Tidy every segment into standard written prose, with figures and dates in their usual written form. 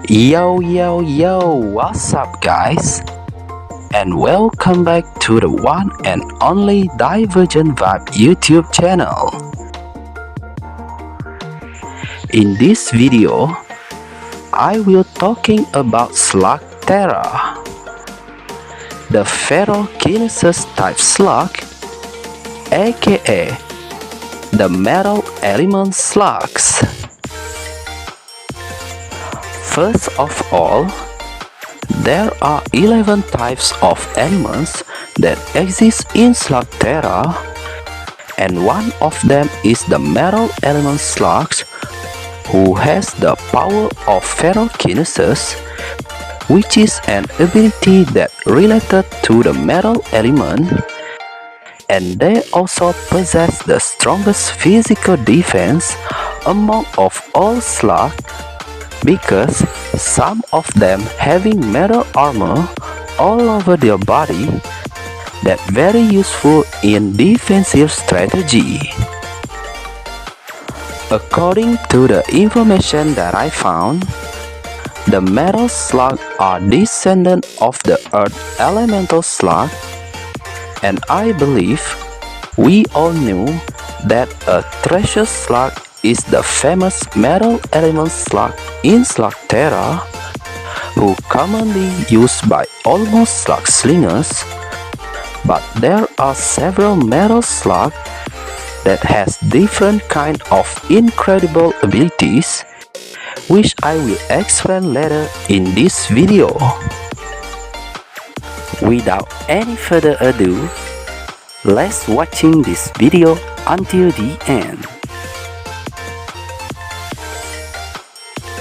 Yo, what's up guys? And welcome back to the one and only Divergent Vibe YouTube channel. In this video, I will talking about Slugterra, the ferrokinesis type slug, aka the metal element slugs. First of all, there are 11 types of elements that exist in Slugterra, and one of them is the metal element slugs, who has the power of ferrokinesis, which is an ability that related to the metal element, and they also possess the strongest physical defense among of all slugs, because some of them having metal armor all over their body that very useful in defensive strategy. According to the information that I found, the metal slug are descendant of the earth elemental slug, and I believe we all knew that a THRESHER slug is the famous metal element slug in Slugterra, who commonly used by almost slug slingers, but there are several metal slugs that has different kind of incredible abilities, which I will explain later in this video. Without any further ado, let's watching this video until the end.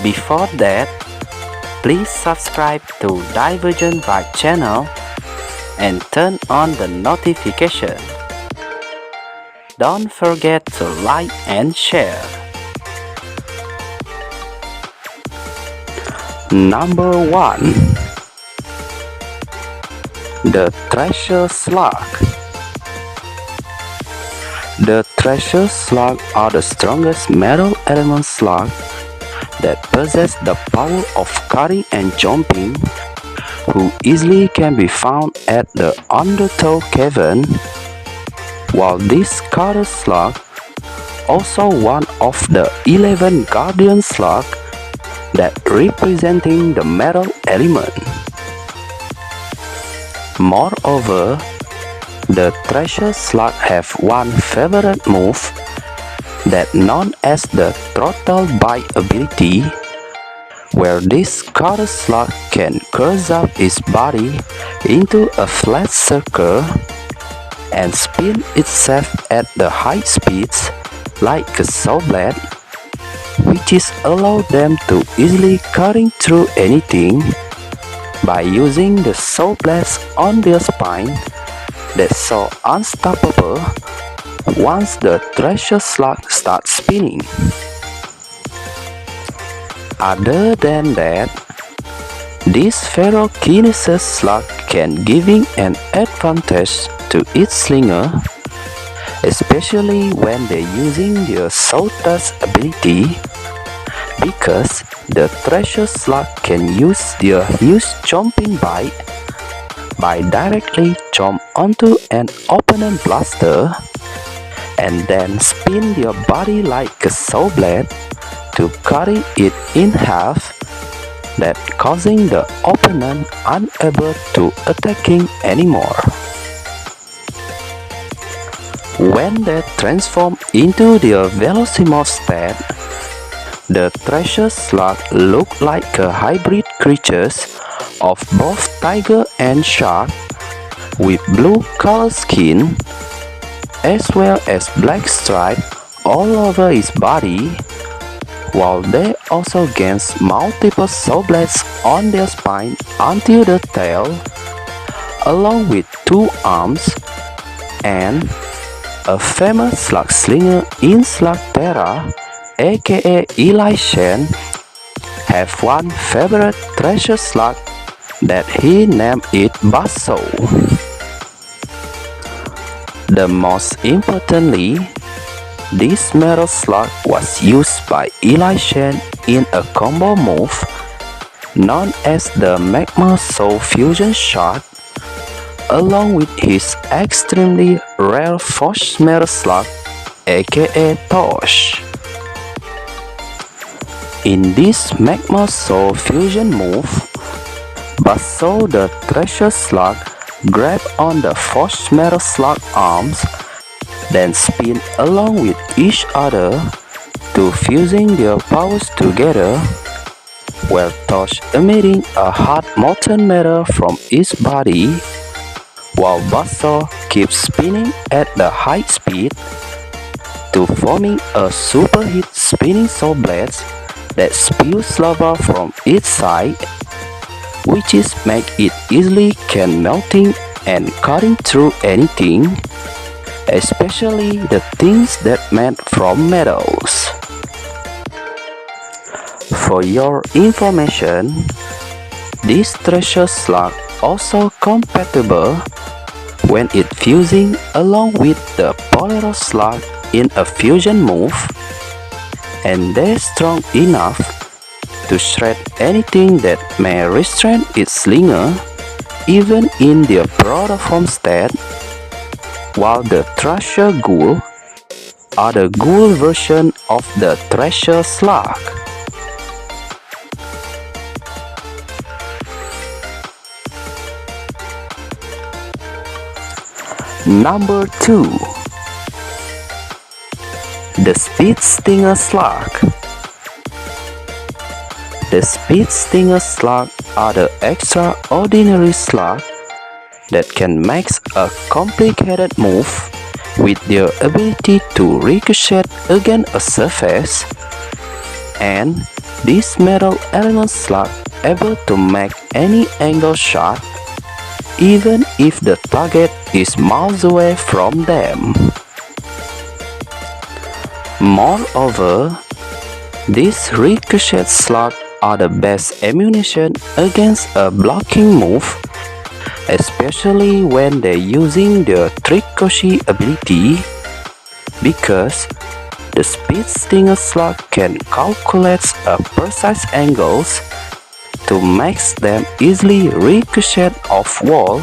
Before that, please subscribe to Divergent Vibe channel and turn on the notification. Don't forget to like and share. Number 1. The THRESHER slug. The THRESHER slug are the strongest metal element slug that possess the power of cutting and chomping, who easily can be found at the UNDERTOW cavern, while this cutter slug also one of the 11 guardian slug that representing the metal element. Moreover, the THRESHER slug have one favorite move that known as the THROTTLEBITE ability, where this cutter slug can curve up its body into a flat circle and spin itself at the high speeds like a saw blade, which is allow them to easily cutting through anything by using the saw blades on their spine that's so unstoppable once the THRESHER slug starts spinning. Other than that, this ferrokinesis slug can giving an advantage to its slinger, especially when they're using their SAWTUSK ability, because the THRESHER slug can use their huge chomping bite by directly chomp onto an opponent blaster and then spin their body like a saw blade to cutting it in half, that causing the opponent unable to attacking anymore. When they transform into their Velosimorph state, the THRESHER slug look like a hybrid creatures of both tiger and shark, with blue color skin as well as black stripe all over its body, while they also gains multiple saw blades on their spine until the tail, along with 2 arms, and a famous slug slinger in Slugterra, aka Shen, have one favorite THRESHER slug that he named it BUZZSAW. The most importantly, this metal slug was used by Shen in a combo move known as the MAGMASAW fusion shot, along with his extremely rare FORGESMELTER slug, aka Tosh. In this MAGMASAW fusion move, BUZZSAW the THRESHER slug grab on the FORGESMELTER slug arms, then spin along with each other to fusing their powers together, where Tosh emitting a hot molten matter from its body, while BUZZSAW keeps spinning at the high speed to forming a superheat spinning saw blades that spews lava from its side, which is make it easily can melting and cutting through anything, especially the things that made from metals. For your information, this THRESHER slug also compatible when it fusing along with the POLERO slug in a fusion move, and they're strong enough to shred anything that may restrain its slinger even in their broader form state, while the THRASHER GHOUL are the GHOUL version of the THRESHER slug. Number 2. The SPEEDSTINGER slug. The SPEEDSTINGER slug are the extraordinary slug that can make a complicated move with their ability to ricochet against a surface, and this metal element slug able to make any angle shot even if the target is miles away from them. Moreover, these ricochet slugs are the best ammunition against a blocking move, especially when they're using their TRICKOSHEY ability, because the SPEEDSTINGER slug can calculate a precise angles to make them easily ricochet off wall,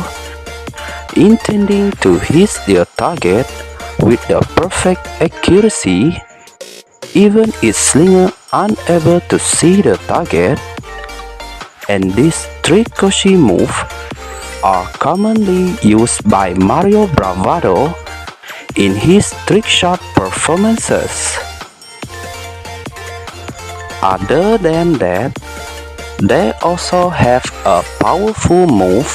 intending to hit their target with the perfect accuracy, even its slinger unable to see the target. And these TRICKOSHEY moves are commonly used by Mario Bravado in his trick shot performances. Other than that, they also have a powerful move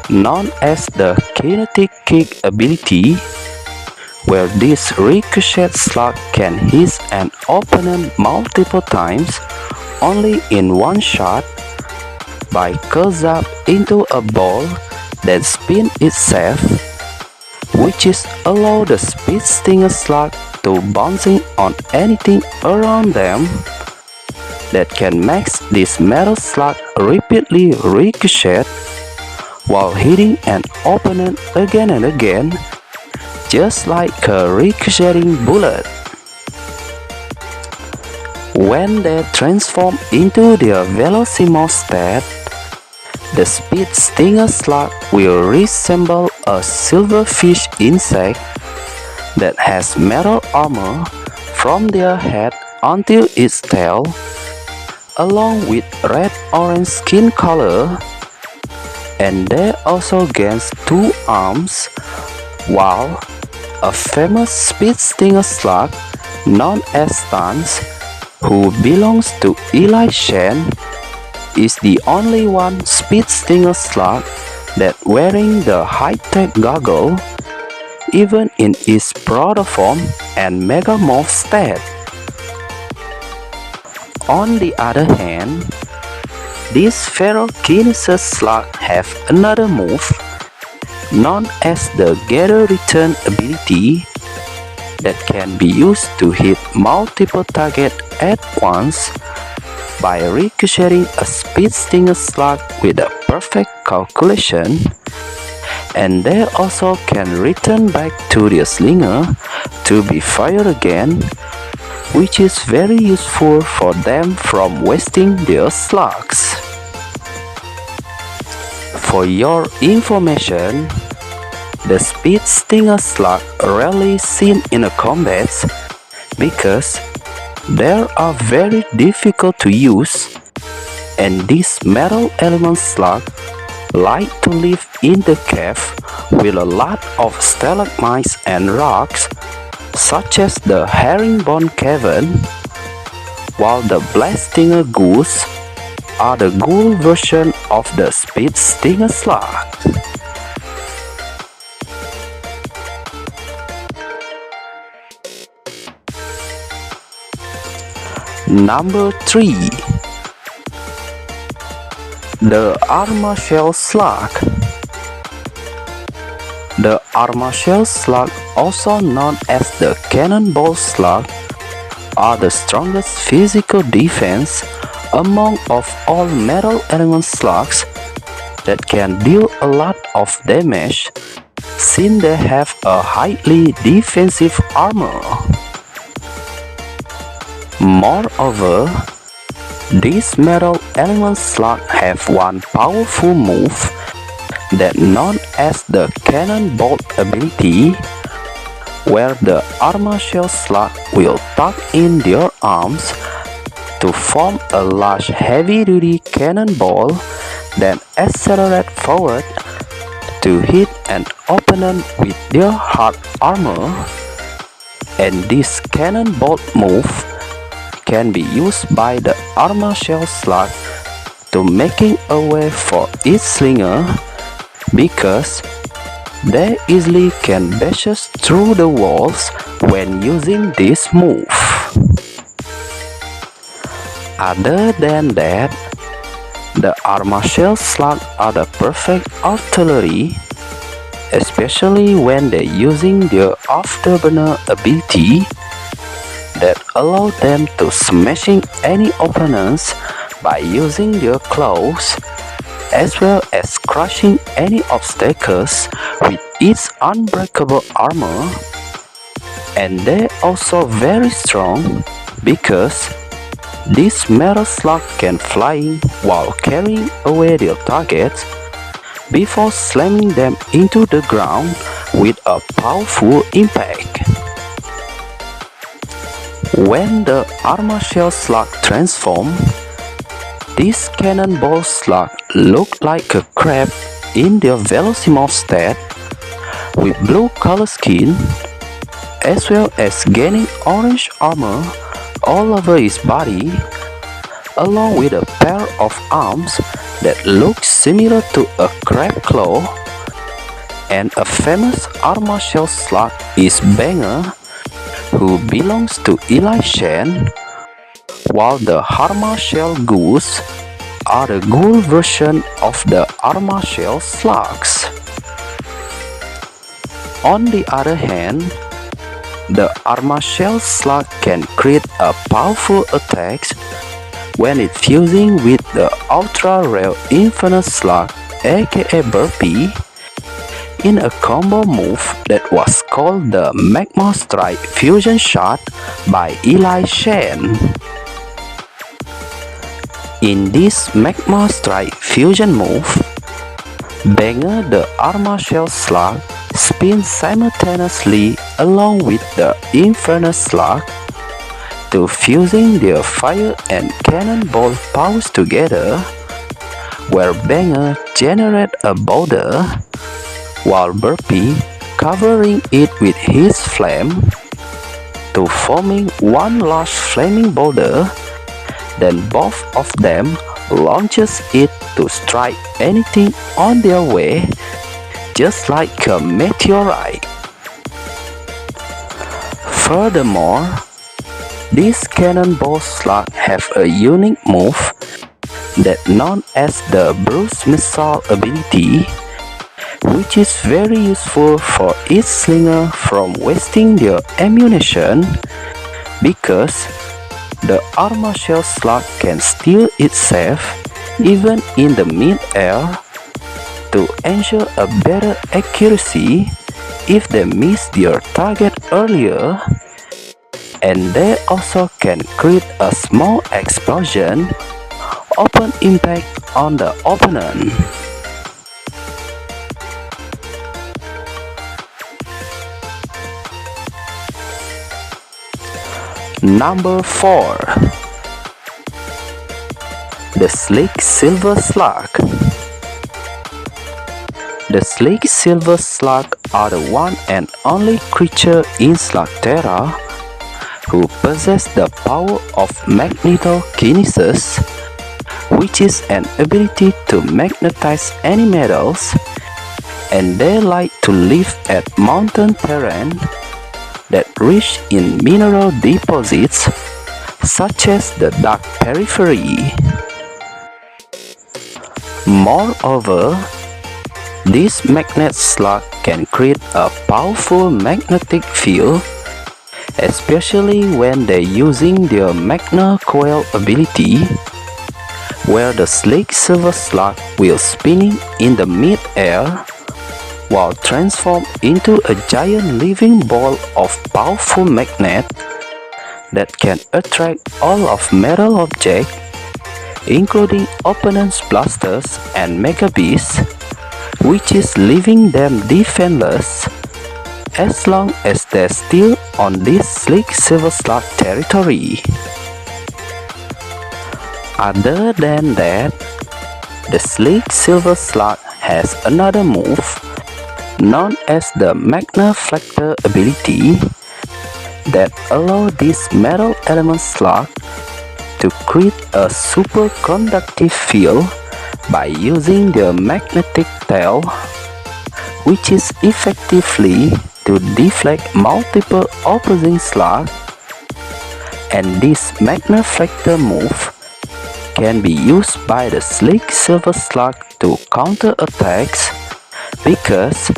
known as the KINETIKICK ability, where this ricochet slug can hit an opponent multiple times only in one shot by curls up into a ball that spins itself, which is allow the SPEEDSTINGER slug to bouncing on anything around them, that can make this metal slug repeatedly ricochet while hitting an opponent again and again, just like a ricocheting bullet. When they transform into their Velocimo state, the SPEEDSTINGER slug will resemble a silverfish insect that has metal armor from their head until its tail, along with red-orange skin color, and they also gains 2 arms, while a famous SPEEDSTINGER slug known as STUNTS, who belongs to Eli Shen, is the only one SPEEDSTINGER slug that wearing the high-tech goggle even in its protoform and megamorph state. On the other hand, these FERROKINESIS slugs have another move known as the GATORETURN ability that can be used to hit multiple targets at once by ricocheting a SPEEDSTINGER slug with a perfect calculation, and they also can return back to their slinger to be fired again, which is very useful for them from wasting their slugs. For your information, the Speed Stinger slug rarely seen in a combat because they are very difficult to use, and these metal element slug like to live in the cave with a lot of stalagmites and rocks, such as the herringbone cavern, while the blast stinger ghouls are the ghoul version of the speed stinger slug. Number 3. The ARMASHELT slug. The ARMASHELT slug, also known as the cannonball slug, are the strongest physical defense among of all metal element slugs that can deal a lot of damage since they have a highly defensive armor. Moreover, these metal element slugs have one powerful move that known as the Cannonbolt ability, where the ARMASHELT slug will tuck in their arms to form a large heavy-duty cannonball, then accelerate forward to hit an opponent with their hard armor. And this cannonball move can be used by the ARMASHELT slug to making a way for its slinger, because they easily can bash through the walls when using this move. Other than that, the ARMASHELT slug are the perfect artillery, especially when they're using their afterburner ability that allow them to smashing any opponents by using their claws, as well as crushing any obstacles with its unbreakable armor. And they're also very strong because this metal slug can fly while carrying away their targets before slamming them into the ground with a powerful impact. When the ARMASHELT slug transforms, this cannonball slug look like a crab in their Velocimorph state, with blue color skin, as well as gaining orange armor all over his body, along with a pair of arms that look similar to a crab claw. And a famous ARMASHELT slug is Banger, who belongs to Eli Shen, while the ARMASHELT ghouls are the ghoul version of the ARMASHELT slugs. On the other hand, the ARMASHELT slug can create a powerful attack when it's fusing with the ultra rare Infinite slug, aka Burpee, in a combo move that was called the MAGMASAW fusion shot by Eli Shen. In this MAGMASAW fusion move, Banger the ARMASHELT slug spins simultaneously along with the Infinite slug to fusing their fire and cannonball powers together, where Banger generates a boulder while Burpee covering it with his flame to forming one large flaming boulder. Then both of them launches it to strike anything on their way, just like a meteorite. Furthermore, these cannonball slugs have a unique move that known as the Bruce Missile ability, which is very useful for its slinger from wasting their ammunition, because the ARMASHELT slug can steal itself even in the mid-air to ensure a better accuracy if they miss their target earlier, and they also can create a small explosion open impact on the opponent. Number 4. The SLICKSILVER Slug. The SLICKSILVER Slug are the one and only creature in Slugterra who possess the power of magnetokinesis, which is an ability to magnetize any metals, and they like to live at mountain terrain that rich in mineral deposits such as the dark periphery. Moreover, this magnet slug can create a powerful magnetic field, especially when they're using their magna coil ability, where the SLICKSILVER Slug will spinning in the mid-air while transformed into a giant living ball of powerful magnet that can attract all of metal objects, including opponents' blasters and mega beasts, which is leaving them defenseless as long as they're still on this SLICKSILVER Slug territory. Other than that, the SLICKSILVER Slug has another move known as the MAGMASAW ability that allows this metal element slug to create a superconductive field by using their magnetic tail, which is effectively to deflect multiple opposing slugs, and this MAGMASAW move can be used by the SLICKSILVER Slug to counter attacks because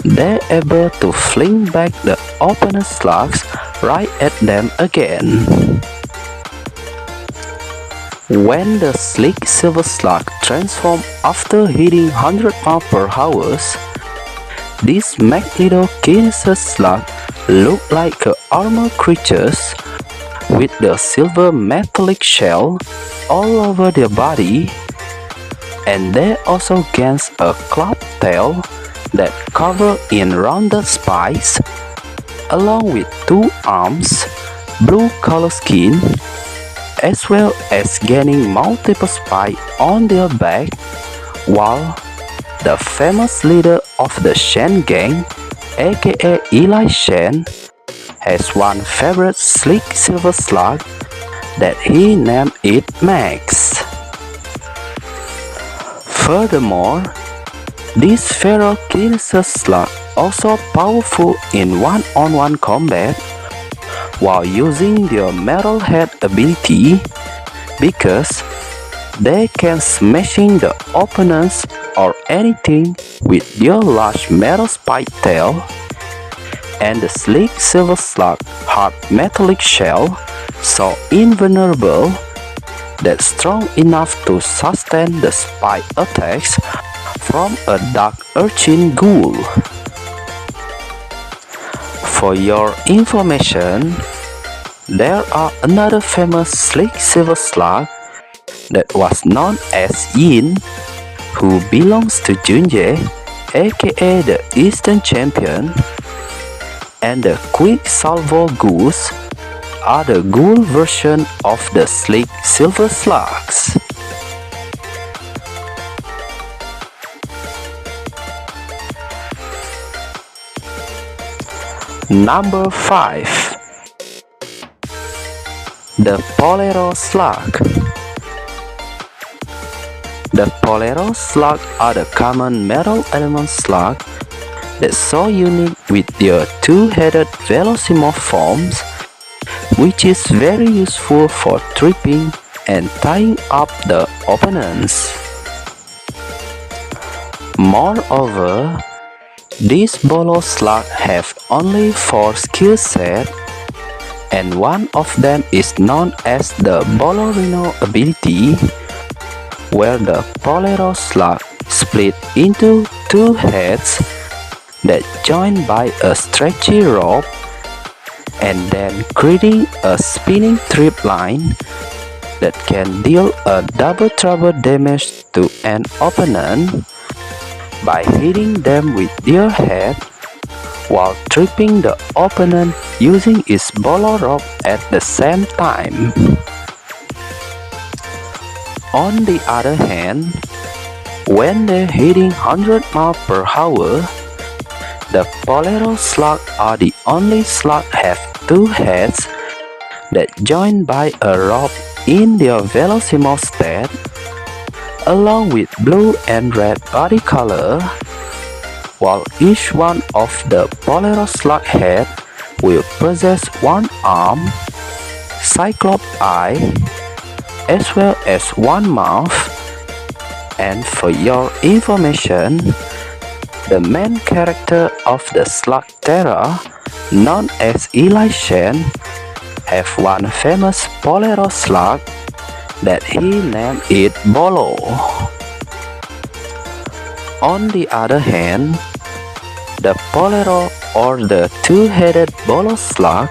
they're able to fling back the opponent's slugs right at them again. When the SLICKSILVER Slug transforms after hitting 100 mph, these magnetokinesis slug look like armored creatures with the silver metallic shell all over their body, and they also gain a club tail that cover in rounded spikes, along with 2 arms, blue color skin, as well as gaining multiple spikes on their back, while the famous leader of the Shen gang, aka Eli Shen, has one favorite SLICKSILVER Slug that he named it Max. Furthermore, this FERROKINESIS slug also powerful in one-on-one combat while using their metal head ability because they can smashing the opponents or anything with their large metal spike tail, and the SLICKSILVER Slug hard metallic shell so invulnerable that strong enough to sustain the spike attacks from a dark urchin ghoul. For your information, there are another famous SLICKSILVER Slug that was known as Yin, who belongs to Junje, aka the Eastern Champion, and the Quicksilver Ghouls are the ghoul version of the SLICKSILVER Slugs. Number 5. The POLERO Slug. The POLERO slug are the common metal element slug that's so unique with their two-headed velocimorph forms, which is very useful for tripping and tying up the opponents. Moreover, these Bolo slug have only 4 skill sets, and one of them is known as the Bolorino ability, where the POLERO slug split into 2 heads that join by a stretchy rope, and then creating a spinning trip line that can deal a double trouble damage to an opponent by hitting them with their head while tripping the opponent using its bolo rope at the same time. On the other hand, when they're hitting 100 miles per hour, the POLERO slug are the only slug have two heads that join by a rope in their velocimostat, along with blue and red body color, while each one of the POLERO slug head will possess one arm, cyclops eye, as well as one mouth. And for your information, the main character of the Slugterra, known as Eli Shen, have one famous POLERO slug that he named it Bolo. On the other hand, the POLERO or the two-headed Bolo slug,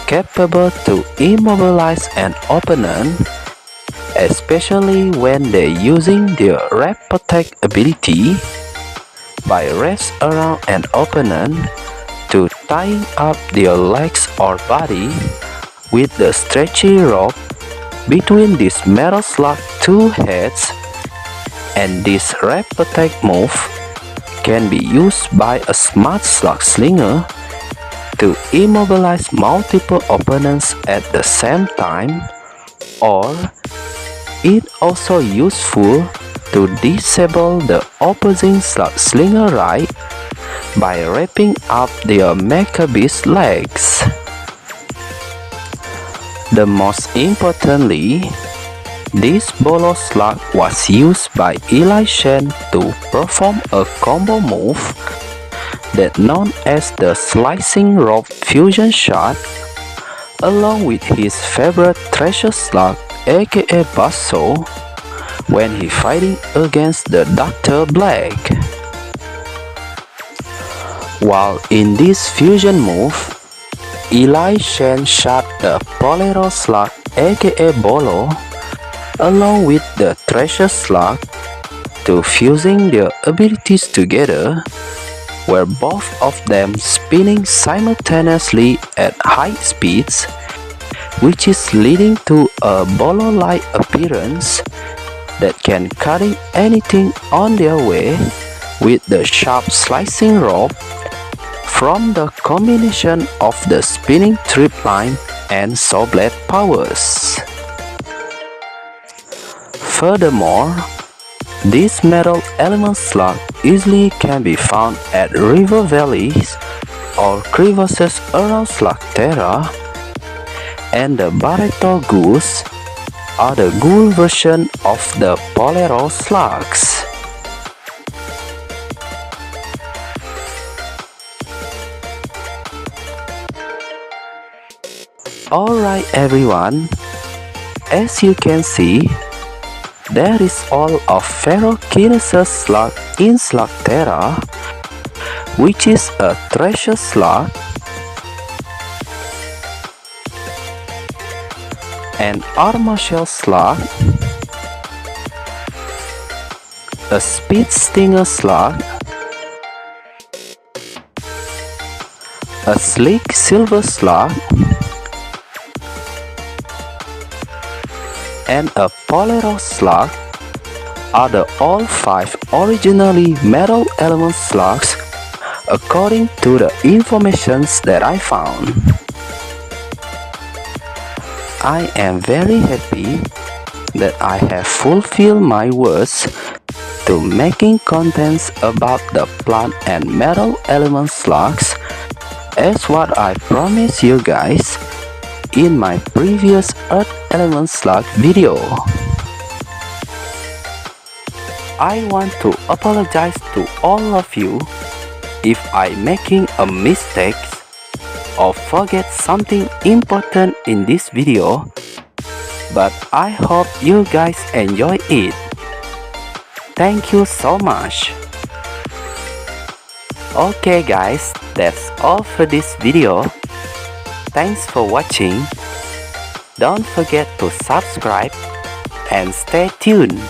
capable to immobilize an opponent, especially when they're using their Wrap Protect ability, by wraps around an opponent to tying up their legs or body with the stretchy rope between this metal slug two heads, and this Wrap Protect move can be used by a smart slug slinger to immobilize multiple opponents at the same time, or it also useful to disable the opposing slug slinger right by wrapping up their Mecha Beast legs. The most importantly, this Bolo slug was used by Eli Shen to perform a combo move that known as the Slicing Rope Fusion Shot, along with his favorite THRESHER slug aka BUZZSAW, when he fighting against the Dr. Black. While in this fusion move, Eli Shen shot the POLERO slug aka Bolo along with the THRESHER slug to fusing their abilities together, where both of them spinning simultaneously at high speeds, which is leading to a Bolo-like appearance that can cutting anything on their way with the sharp slicing rope from the combination of the spinning trip line and saw blade powers. Furthermore, this metal element slug easily can be found at river valleys or crevasses around Slugterra, and the Barreto ghouls are the ghoul version of the POLERO slugs. Alright everyone, as you can see, there is all of FERROKINESIS slug in Slugterra, which is a THRESHER slug, an ARMASHELT slug, a SPEEDSTINGER slug, a SLICKSILVER slug, and a POLERO slug are the all 5 originally metal element slugs according to the informations that I found. I am very happy that I have fulfilled my words to making contents about the plant and metal element slugs as what I promised you guys in my previous Earth Element Slug video. I want to apologize to all of you if I making a mistake or forget something important in this video, but I hope you guys enjoy it. Thank you so much. Okay guys, that's all for this video. Thanks for watching. Don't forget to subscribe and stay tuned.